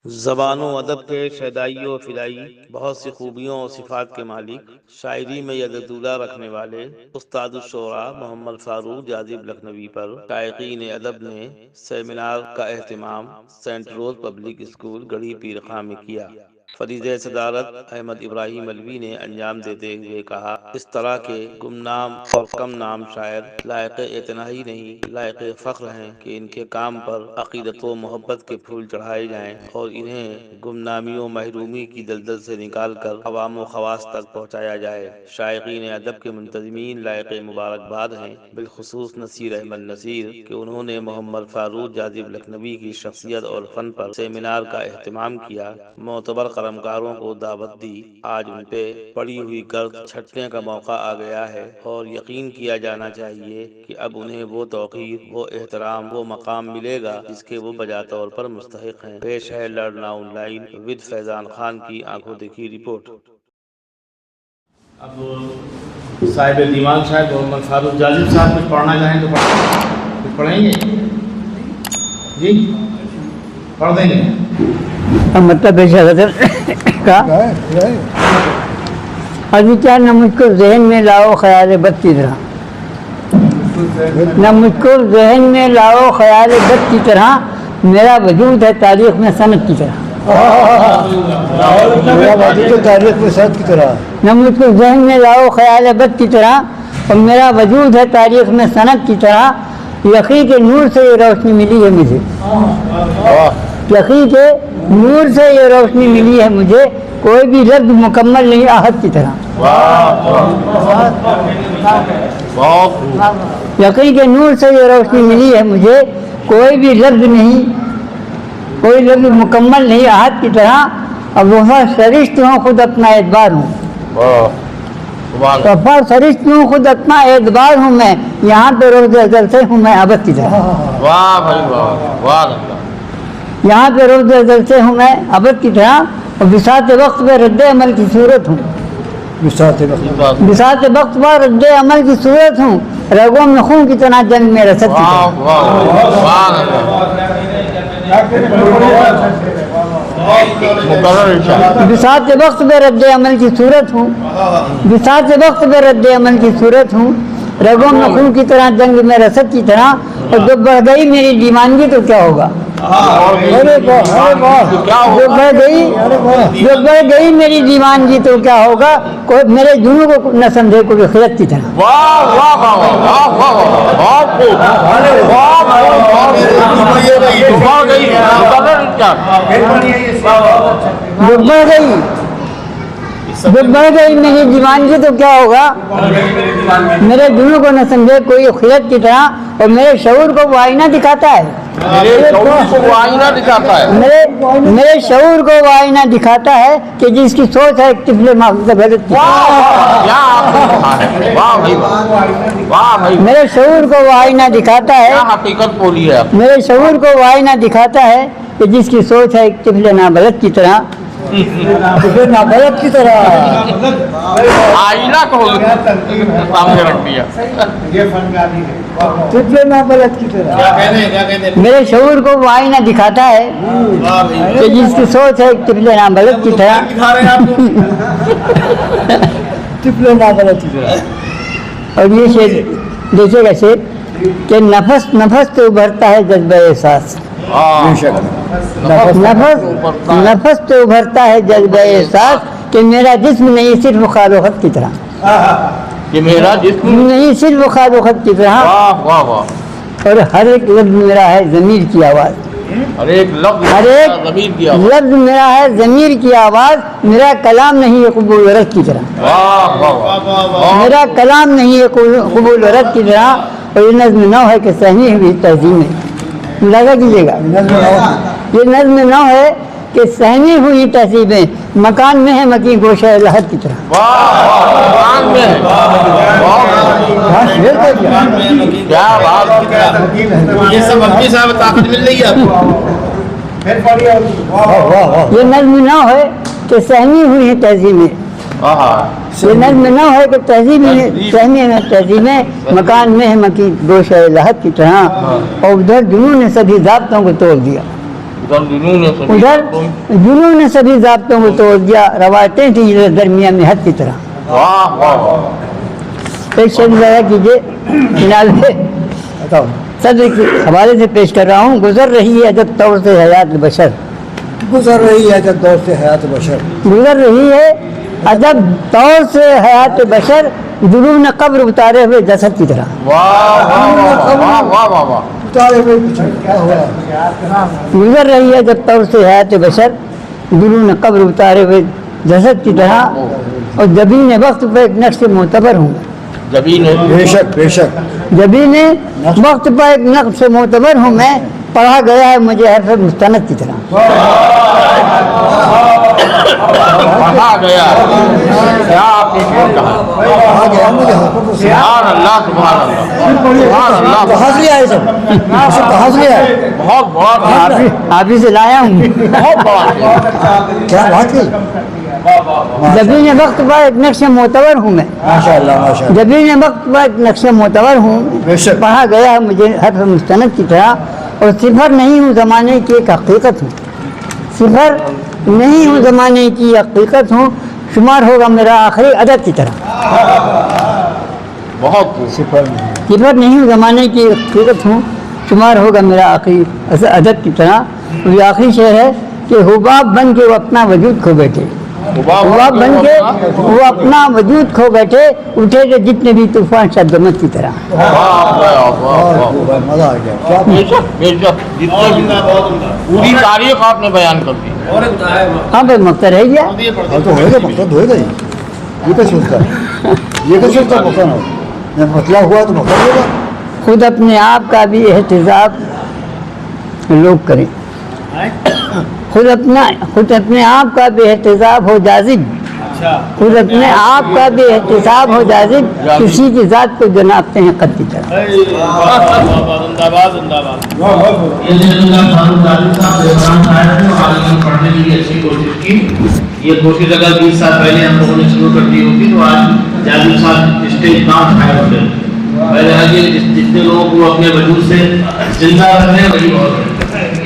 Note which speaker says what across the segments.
Speaker 1: زبان و ادب کے شیدائی و فدائی، بہت سی خوبیوں اور صفات کے مالک، شاعری میں یددولہ رکھنے والے استاد الشعراء محمد فاروق جاذب لکھنوی پر شائقین ادب نے سیمینار کا اہتمام سینٹ روز پبلک اسکول گڑھی پیر خاں میں کیا۔ فریضہ صدارت احمد ابراہیم علوی نے انجام دیتے ہوئے کہا، اس طرح کے گمنام اور کم نام شاعر لائق اعتنا ہی نہیں، لائق فخر ہیں کہ ان کے کام پر عقیدت و محبت کے پھول چڑھائے جائیں اور انہیں گمنامی و محرومی کی دلدل سے نکال کر عوام و خواص تک پہنچایا جائے۔ شائقین ادب کے منتظمین لائق مبارکباد ہیں، بالخصوص نصیر احمد نصیر کہ انہوں نے محمد فاروق جاذب لکھنوی کی شخصیت اور فن پر سیمینار کا اہتمام کیا۔ معتبر قلمکاروں کو دعوت دی۔ آج ان پہ پڑی ہوئی گرد چھٹنے کا موقع آ گیا ہے اور یقین کیا جانا چاہیے کہ اب انہیں وہ توقیر، وہ احترام، وہ مقام ملے گا جس کے وہ بجا طور پر مستحق ہیں۔ پیش ہے لڑنا آن لائن ود فیضان خان کی آنکھوں دیکھی رپورٹ۔
Speaker 2: اب صاحب دیوان صاحب محمد فاروق جاذب صاحب کچھ پڑھنا چاہیں تو کچھ پڑھیں گے؟ جی پڑھ دیں گے۔
Speaker 3: مطلب کا ابھی کیا نہ مجھ کو ذہن میں لاؤ خیال بد کی طرح، نہ مجھ کو ذہن میں لاؤ خیال بد کی طرح، میرا وجود ہے تاریخ میں صنعت کی طرح،
Speaker 4: تاریخ میں صنعت کی طرح،
Speaker 3: نہ مجھ کو ذہن میں لاؤ خیال بد کی طرح اور میرا وجود ہے تاریخ میں صنعت کی طرح۔ یقین کے نور سے یہ روشنی ملی ہے مجھے، یقین کے نور سے یہ روشنی ملی ہے مجھے، کوئی بھی لفظ مکمل نہیں آہت کی طرح۔ یقین کے نور سے یہ روشنی ملی ہے مجھے، کوئی بھی لفظ نہیں، کوئی لفظ مکمل نہیں آہت کی طرح۔ اب وفا سرشت ہوں خود اپنا اعتبار ہوں، وفا سرشت ہوں خود اپنا اعتبار ہوں، میں یہاں پہ روز ازل سے ہوں میں ابد کی طرح، یہاں پہ روز ازل سے ہوں میں ابد کی طرح، اور بساط وقت پہ رد عمل کی صورت ہوں، بساط وقت پر رد عمل کی صورت ہوں، رگوں میں خون کی طرح جنگ میں رسد کی طرح، بساط وقت پہ رد عمل کی صورت ہوں، بساط وقت پہ رد عمل کی صورت ہوں، رگوں میں خون کی طرح جنگ میں رسد کی طرح، اور جب بڑھ گئی میری دیوانگی تو کیا ہوگا، جو بڑھ گئی میری دیوانگی تو کیا ہوگا، کوئی میرے جنوں کو نہ سمجھے کوئی خیرت کی طرح، جو بڑھ گئی میری دیوانگی تو کیا ہوگا، میرے جنوں کو نہ سمجھے کوئی خیرت کی طرح، اور میرے شعور کو وہ آئینہ دکھاتا ہے، میرے شعور کو وہ آئینہ دکھاتا ہے کہ جس کی سوچ ہے ایک طفل غلط کی، میرے شعور کو وہ آئینہ دکھاتا ہے، میرے شعور کو وہ آئینہ دکھاتا ہے کہ جس کی سوچ ہے ایک طفل نابلد کی طرح، نابلد کی طرح
Speaker 2: آئینہ کو سامنے رکھ دیا،
Speaker 3: طفل نابلد کی طرح، میرے شعور کو وہ آئینہ دکھاتا ہے کہ جس کی سوچ ہے ایک طفل نابلد کی طرح، طفل نابلد کی طرح۔ اور یہ شعر دیکھیے گا، شعر کہ نفس نفس تو ابھرتا ہے جذبہ احساس، نفس تو ابھرتا ہے جذبہ احساس، کہ میرا جسم نہیں صرف خال و خط کی طرح،
Speaker 2: کہ میرا جسم
Speaker 3: نہیں صرف خال و خط کی طرح، اور ہر ایک لفظ میرا ہے ضمیر کی آواز،
Speaker 2: ہر ایک
Speaker 3: لفظ میرا ہے ضمیر کی آواز، میرا کلام نہیں ہے قبول و رد کی طرح، میرا کلام نہیں ہے قبول و رد کی طرح۔ اور یہ نظم نو ہے کہ سہمی ہوئی تہذیب میں، ملاحظہ کیجیے گا، یہ نظم نو ہے کہ سہمی ہوئی تہذیبیں مکان میں ہے مکی گوشہ لحد کی طرح،
Speaker 2: یہ سب اپنی صاحب طاقت مل رہی ہے آپ کو،
Speaker 3: یہ نظم نو ہے کہ سہمی ہوئی ہے تہذیبیں، یہ نظم نو ہے کہ تہذیبیں مکان میں مکی گوشہ لحد کی طرح، اور ادھر جنوں نے سبھی ضابطوں کو توڑ دیا، ادھر جنون نے سبھی ضابطوں کو توڑ دیا، روایتیں تھیں درمیان میں حد کی طرح۔
Speaker 5: واہ واہ واہ،
Speaker 3: ایک شعر ضائع کیجیے جناب، صدر کے حوالے سے پیش کر رہا ہوں۔ گزر رہی ہے جب طور سے حیات بشر،
Speaker 4: گزر رہی ہے جب دور سے حیات بشر،
Speaker 3: گزر رہی ہے ادب طور سے حیات بشر، درون قبر اتارے ہوئے جسد کی طرح۔
Speaker 5: واہ واہ واہ واہ واہ واہ،
Speaker 4: اتارے ہوئے پیچھے کیا ہوا؟
Speaker 3: گزر رہی ہے جب طور سے حیات بشر، درون قبر اتارے ہوئے جسد کی طرح، اور جبین وقت پہ ایک نقش معتبر ہوں،
Speaker 5: جبین
Speaker 4: بے شک بے شک،
Speaker 3: جبین وقت پر ایک نقش معتبر ہوں میں، پڑھا گیا ہے مجھے حرف مستند کی طرح۔
Speaker 5: پڑھا گیا، کیا آپ نے کہا؟
Speaker 4: آ گیا مجھے
Speaker 5: سبحان اللہ سبحان اللہ سبحان اللہ،
Speaker 4: کہاں سے آئے سب؟ کہاں سے آئے؟
Speaker 5: بہت بڑا،
Speaker 3: آپ ہی سے لایا ہوں۔
Speaker 5: بہت بڑا،
Speaker 4: کیا بات کی؟
Speaker 3: جبین وقت پر ایک نقش معتبر ہوں میں،
Speaker 4: ماشاء اللہ ماشاء اللہ،
Speaker 3: جبین وقت پر ایک نقش معتبر ہوں،
Speaker 4: بے شک،
Speaker 3: پڑھا گیا ہے مجھے حرف مستند کی طرح، اور صفر نہیں ہوں زمانے کی ایک حقیقت ہوں، صفر نہیں ہوں زمانے کی حقیقت ہوں، شمار ہوگا میرا آخری عدد کی طرح۔
Speaker 5: بہت
Speaker 3: صفر نہیں ہوں زمانے کی حقیقت ہوں، شمار ہوگا میرا آخری عدد کی طرح۔ یہ آخری شعر ہے کہ حباب بن کے وہ اپنا وجود کھو بیٹھے، حباب بن کے وہ اپنا وجود کھو بیٹھے، اٹھے تھے جتنے بھی طوفان شدمت کی طرح۔
Speaker 4: مزہ آ گیا، کیا
Speaker 5: بے شک بے شک، جتنے بھی پوری تاریخ آپ نے بیان کر دی۔
Speaker 3: ہاں بھائی مقصد رہ گیا،
Speaker 4: ہاں تو ہوئے گا مقصد ہوئے گا، یہ کیا سوچتا ہے، یہ کیا سوچتا ہے مقصد ہو، جب مسئلہ ہوا تو مقصد ہوگا۔
Speaker 3: خود اپنے آپ کا بھی احتساب لوگ کریں، خود اپنے آپ کا بھی احتساب ہو جازب، خود اپنے آپ کا بھی احتساب ہو جازب، کسی کی ذات کو جنابتے ہیں قد کی طرح۔
Speaker 1: زندہ باد زندہ باد۔ یہ فاروق جازب صاحب عمران صاحب نے عالم پڑھنے کی اچھی کوشش کی، یہ کوشش اگر 20 سال پہلے ہم لوگوں نے شروع کر دی ہوتی تو آج جازب صاحب اسٹیج نام چھائے ہوتے۔ پہلے آگے جتنے لوگوں کو اپنے وجود سے زندہ رکھنے وہی بہت ہے۔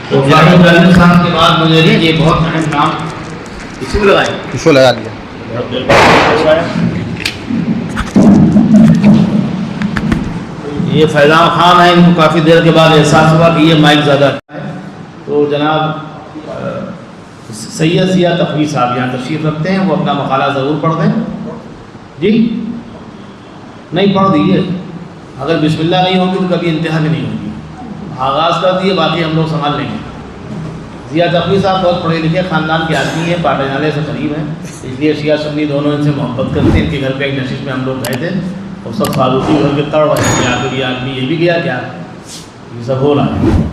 Speaker 1: تو فاروق جازب صاحب کے بعد مجھے یہ بہت اہم نام اسی کو لگائیں،
Speaker 5: اس کو لگا دیا۔
Speaker 1: یہ فیضان خان ہیں، ان کو کافی دیر کے بعد احساس ہوا کہ یہ مائک زیادہ ہے، تو جناب سید ضیاء تقوی صاحب یہاں تشریف رکھتے ہیں، وہ اپنا مقالہ ضرور پڑھ دیں۔ جی نہیں پڑھ دیجیے، اگر بسم اللہ نہیں ہوگی تو کبھی انتہا بھی نہیں ہوگی، آغاز کر دیے، باقی ہم لوگ سنبھال لیں گے۔ ضیاء تقوی صاحب بہت پڑھے لکھے خاندان کے آدمی ہیں، پاٹے نالے سے قریب ہیں، اس لیے شیعہ سنی دونوں ان سے محبت کرتے ہیں۔ ان کے گھر پہ ایک نشست میں ہم لوگ گئے تھے، اور سب فاروقی گھر کے تڑ رہے آخر یہ آدمی یہ بھی گیا کیا، یہ سب ہو رہا ہے۔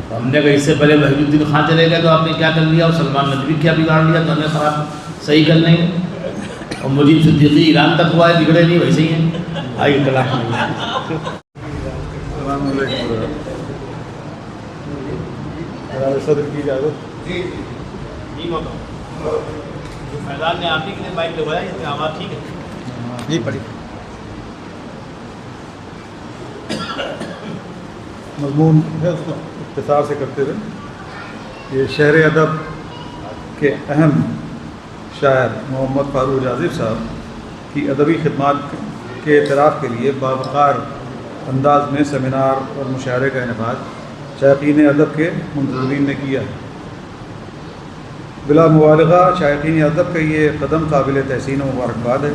Speaker 1: تو ہم نے کہا اس سے پہلے وحید الدین خان چلے گئے تو آپ نے کیا کر لیا، اور سلمان ندوی کیا بگاڑ لیا، تو ہمیں خراب صحیح کر لیں گے، اور مجیب صدیقی ایران تک ہوا ہے، بگڑے نہیں ویسے ہی ہیں۔ آئیے کلاس میں
Speaker 4: صدر کی اجازت،
Speaker 1: جی فیضان نے آپ ہی کے لیے بائک لگوایا، یہ آواز ٹھیک ہے
Speaker 5: جی پڑھی۔
Speaker 4: مضمون ہے اس کو اختصار سے کرتے رہے۔ یہ شہر ادب کے اہم شاعر محمد فاروق جازب صاحب کی ادبی خدمات کے اعتراف کے لیے باوقار انداز میں سیمینار اور مشاعرے کا انعقاد شائقین ادب کے منتظمین نے کیا ہے۔ بلا مبالغہ شائقین ادب کا یہ قدم قابل تحسین و مبارکباد ہے۔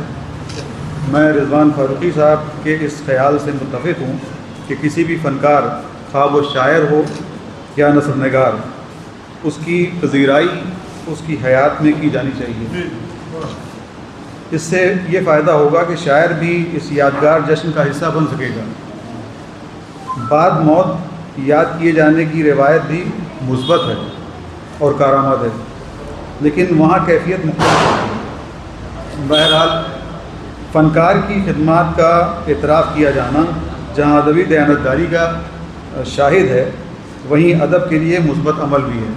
Speaker 4: میں رضوان فاروقی صاحب کے اس خیال سے متفق ہوں کہ کسی بھی فنکار، خواہ وہ شاعر ہو یا نثر نگار، اس کی پذیرائی اس کی حیات میں کی جانی چاہیے۔ اس سے یہ فائدہ ہوگا کہ شاعر بھی اس یادگار جشن کا حصہ بن سکے گا۔ بعد موت یاد کیے جانے کی روایت بھی مثبت ہے اور کارآمد ہے، لیکن وہاں کیفیت مختلف ہے۔ بہرحال فنکار کی خدمات کا اعتراف کیا جانا جہاں ادبی دیانتداری کا شاہد ہے، وہیں ادب کے لیے مثبت عمل بھی ہے۔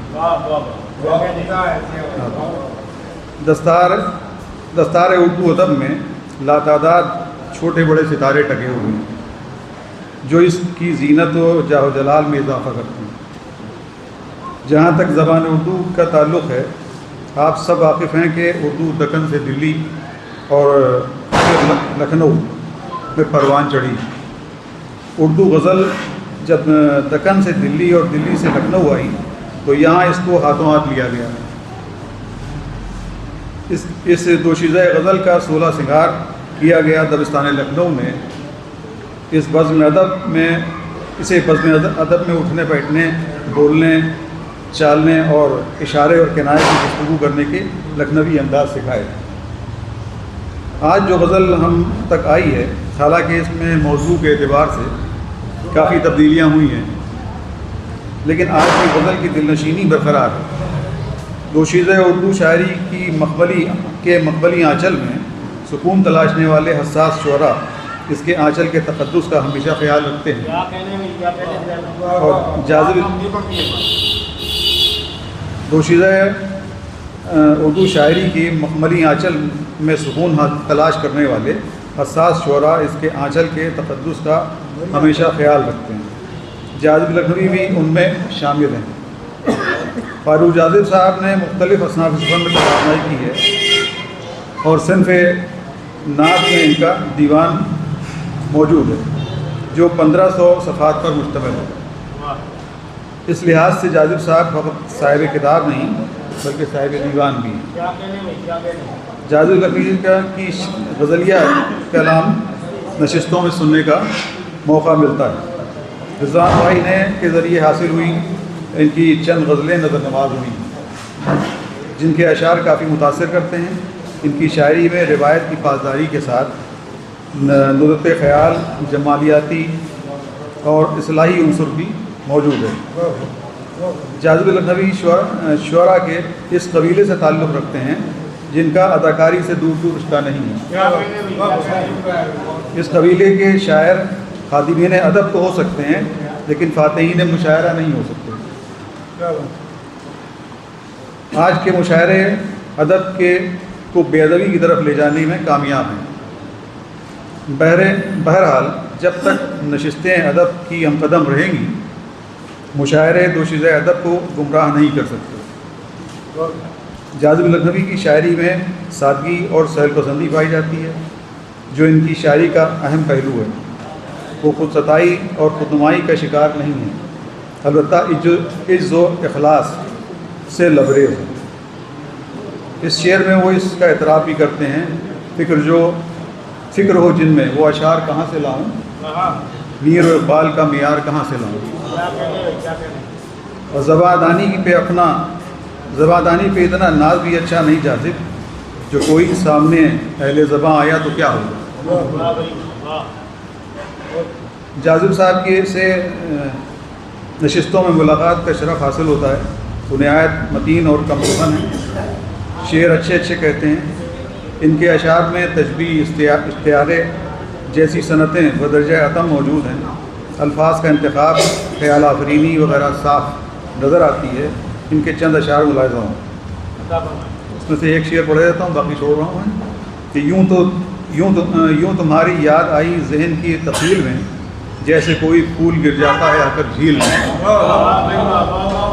Speaker 4: دستار اردو ادب میں لاتعداد چھوٹے بڑے ستارے ٹکے ہوئے ہیں جو اس کی زینت و جاہ و جلال میں اضافہ کرتے ہیں۔ جہاں تک زبان اردو کا تعلق ہے، آپ سب واقف ہیں کہ اردو دکن سے دلی اور پھر لکھنؤ میں پروان چڑھی۔ اردو غزل جب دکن سے دلی اور دلی سے لکھنؤ آئی تو یہاں اس کو ہاتھوں ہاتھ لیا گیا۔ اس دوشیزہ غزل کا 16 سنگار کیا گیا دبستان لکھنؤ میں۔ اس بزم ادب میں اٹھنے بیٹھنے، بولنے، چالنے اور اشارے اور کنائے کی گفتگو کرنے کے لکھنوی انداز سکھائے۔ آج جو غزل ہم تک آئی ہے، حالانکہ اس میں موضوع کے اعتبار سے کافی تبدیلیاں ہوئی ہیں، لیکن آج کی غزل کی دل نشینی برقرار ہے۔ دوشیزہ اردو شاعری کی مقبلی آنچل میں سکون تلاشنے والے حساس شعراء اس کے آنچل کے تقدس کا ہمیشہ خیال رکھتے ہیں اور دوشیزہ اردو شاعری کی مخملی آنچل میں سکون تلاش کرنے والے حساس شعراء اس کے آنچل کے تقدس کا ہمیشہ خیال رکھتے ہیں۔ جاذب لکھنوی بھی ان میں شامل ہیں۔ فاروق جاذب صاحب نے مختلف اصناف فن میں کارنامائی کی ہے اور صنف نعت میں ان کا دیوان موجود ہے جو 1500 صفحات پر مشتمل ہے۔ اس لحاظ سے جاذب صاحب فقط صاحب کتاب نہیں بلکہ صاحب دیوان بھی ہیں۔ جاذب لکھنوی کی غزلیہ کلام نشستوں میں سننے کا موقع ملتا ہے۔ رضوان بھائی نے کے ذریعے حاصل ہوئی ان کی چند غزلیں نظر نواز ہوئی جن کے اشعار کافی متاثر کرتے ہیں۔ ان کی شاعری میں روایت کی پاسداری کے ساتھ نظرت خیال، جمالیاتی اور اصلاحی عنصر بھی موجود ہے۔ جاذب لکھنوی شعراء کے اس قبیلے سے تعلق رکھتے ہیں جن کا اداکاری سے دور دور رشتہ نہیں ہے۔ اس قبیلے کے شاعر خادمین ادب تو ہو سکتے ہیں لیکن فاتحین مشاعرہ نہیں ہو سکتے۔ آج کے مشاعرے ادب کو بے ادبی کی طرف لے جانے میں کامیاب ہیں۔ بہرحال جب تک نشستیں ادب کی ہم قدم رہیں گی، مشاعرے دوشیزہ ادب کو گمراہ نہیں کر سکتے۔ جاذب لکھنوی کی شاعری میں سادگی اور سہل پسندی پائی جاتی ہے جو ان کی شاعری کا اہم پہلو ہے۔ وہ خود ستائی اور خود نمائی کا شکار نہیں ہے، البتہ عز و اخلاص سے لبریز ہے۔ اس شعر میں وہ اس کا اعتراف بھی کرتے ہیں، فکر ہو جن میں وہ اشعار کہاں سے لاؤں، میر و اقبال کا معیار کہاں سے لاؤں۔ اور زبادانی پہ اتنا ناز بھی اچھا نہیں جاذب، جو کوئی سامنے اہل زباں آیا تو کیا ہوگا۔ جاذب صاحب کے سے نشستوں میں ملاقات کا شرف حاصل ہوتا ہے۔ وہ نہایت متین اور کم سخن ہیں، شعر اچھے کہتے ہیں۔ ان کے اشعار میں تشبیہ، استعارے جیسی صنعتیں بدرجہ اتم موجود ہیں۔ الفاظ کا انتخاب، خیال آفرینی وغیرہ صاف نظر آتی ہے۔ ان کے چند اشعار ملاحظہ ہوں، اس میں سے ایک شعر پڑھ دیتا ہوں، باقی چھوڑ رہا ہوں کہ یوں تمہاری یاد آئی ذہن کی تخیل میں، جیسے کوئی پھول گر جاتا ہے آ کر جھیل میں۔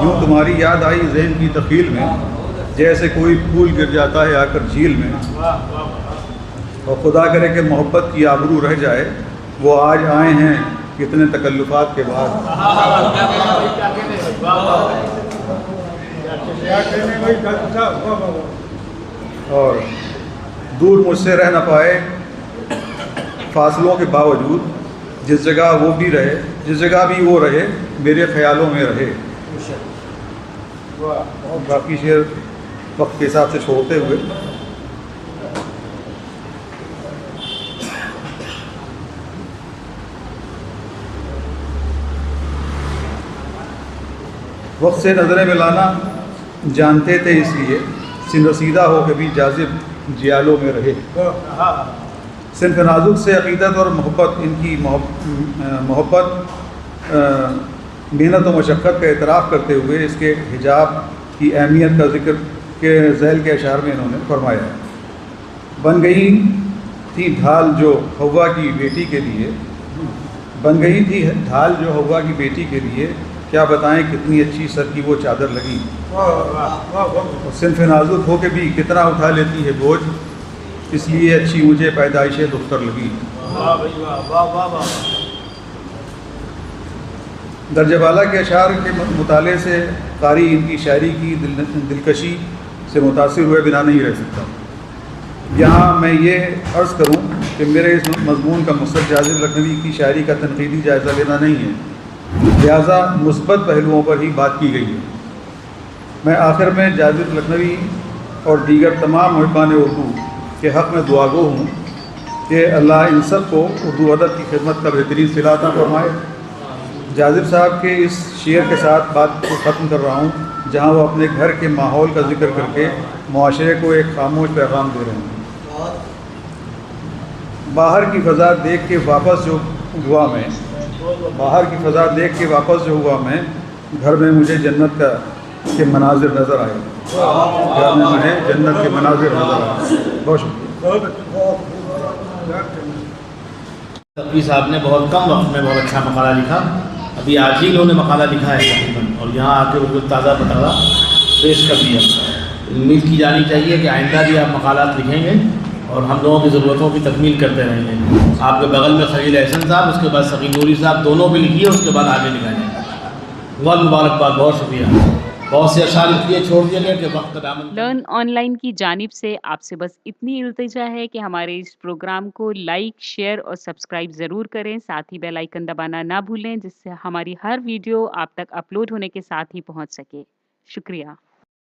Speaker 4: یوں تمہاری یاد آئی ذہن کی تخیل میں، جیسے کوئی پھول گر جاتا ہے آ کر جھیل میں۔ اور خدا کرے کہ محبت کی آبرو رہ جائے، وہ آج آئے ہیں کتنے تکلفات کے بعد۔ اور دور مجھ سے رہ نہ پائے فاصلوں کے باوجود، جس جگہ بھی وہ رہے میرے خیالوں میں رہے۔ باقی شعر وقت کے حساب سے چھوڑتے ہوئے وقت سے نظریں ملانا جانتے تھے، اس لیے سن رسیدہ ہو کے بھی جاذب جیالوں میں رہے۔ صنف نازک سے عقیدت اور محبت، ان کی محبت محنت و مشقت کا اعتراف کرتے ہوئے اس کے حجاب کی اہمیت کا ذکر کے ذیل کے اشعار میں انہوں نے فرمایا ہے۔ بن گئی تھی ڈھال جو ہوا کی بیٹی کے لیے، کیا بتائیں کتنی اچھی سر کی وہ چادر لگی، اور صنف نازک ہو کے بھی کتنا اٹھا لیتی ہے بوجھ، اس لیے اچھی مجھے پیدائش دختر لگی۔ درجہ بالا کے اشعار کے مطالعے سے قاری ان کی شاعری کی دلکشی سے متاثر ہوئے بنا نہیں رہ سکتا۔ یہاں میں یہ عرض کروں کہ میرے اس مضمون کا مقصد جاذب لکھنوی کی شاعری کا تنقیدی جائزہ لینا نہیں ہے، لہٰذا مثبت پہلوؤں پر ہی بات کی گئی ہے۔ میں آخر میں جاذب لکھنوی اور دیگر تمام محبان اردو کے حق میں دعا گو ہوں کہ اللہ ان سب کو اردو ادب کی خدمت کا بہترین صلہ عطا فرمائے۔ جاذب صاحب کے اس شعر کے ساتھ بات کو ختم کر رہا ہوں، جہاں وہ اپنے گھر کے ماحول کا ذکر کر کے معاشرے کو ایک خاموش پیغام دے رہے ہیں۔ باہر کی فضا دیکھ کے واپس جو ہوا میں گھر میں مجھے جنت کے مناظر نظر آئے۔ بہت شکریہ۔
Speaker 2: تقوی صاحب نے بہت کم وقت میں بہت اچھا مقالہ لکھا، ابھی آج ہی انہوں نے مقالہ لکھا ہے تقریباً، اور یہاں آ کے وہ تازہ پتازہ پیش کر دیا۔ امید کی جانی چاہیے کہ آئندہ بھی آپ مقالات لکھیں گے اور ہم لوگوں کی ضرورتوں کی تکمیل کرتے رہیں گے۔ آپ کے بغل میں خلیل احسن صاحب، اس کے بعد ثقیل نوری صاحب، دونوں بھی لکھیے، اس کے بعد آگے لکھائیں گے۔ بہت مبارکباد، بہت شکریہ۔ بہت سے اشعار اس لیے چھوڑ دیے گئے کہ وقت کا دامن۔
Speaker 6: لرن آن لائن کی جانب سے آپ سے بس اتنی التجا ہے کہ ہمارے اس پروگرام کو لائک، شیئر اور سبسکرائب ضرور کریں، ساتھ ہی بیل آئیکن دبانا نہ بھولیں، جس سے ہماری ہر ویڈیو آپ تک اپلوڈ ہونے کے ساتھ ہی پہنچ سکے۔ شکریہ۔